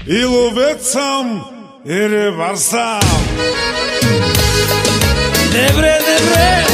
и ловец съм, и рибар съм. Добре, добре!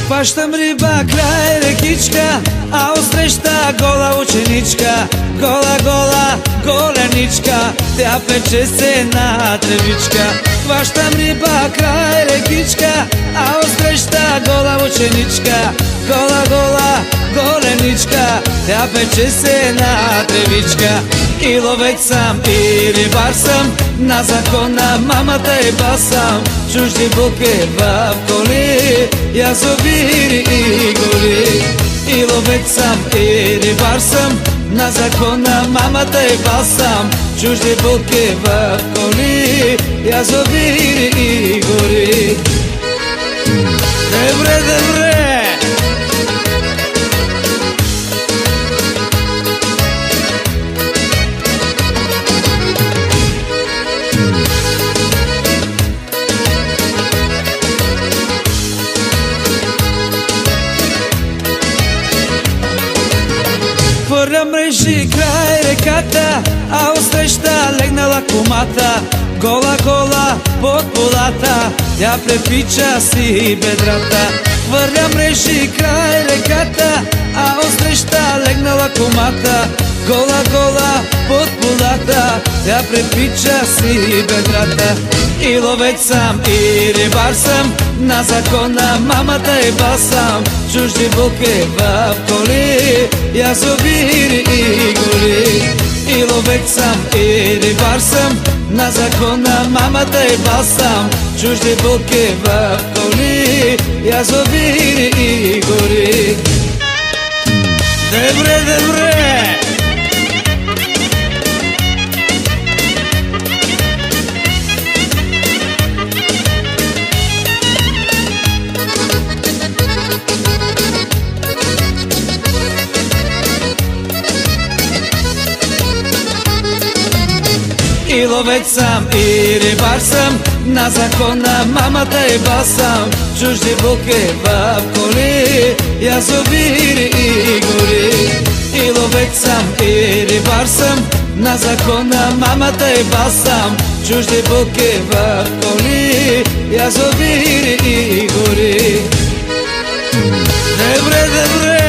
Хващам риба край рекичка, а отсреща гола ученичка. Гола, гола, голеничка, тя пече се на тревичка. Хващам риба край рекичка, а отсреща гола ученичка. Гола, гола, голеничка, тя пече се на тревичка. И ловец съм, и рибар съм, на закона мамата и басам. Чужди булки в коли, язовири и гори. И ловец съм, и рибар съм, на закона мамата и басам. Чужди булки в коли, язовири и гори. Добре, добре! Хвърля мрежи край реката, а отсреща легнала кумата. Гола, гола под полата, тя препича си бедрата. Хвърля мрежи край реката, а отсреща легнала кумата. Гола, гола под полата, тя препича си бедрата. И ловец съм, и рибар съм, на закона мамата и басам. Чужди булки в коли, язовири и гори. И ловец съм, и рибар съм, на закона мамата и басам. Чужди булки в коли, язовири и гори. Добре, добре! И ловец съм, и рибар съм, на закона мамата и басам. Чужди булки в коли, язовири и гори. И ловец съм, и рибар съм, на закона мамата и басам. Чужди булки в коли, язовири и гори. Добре, добре!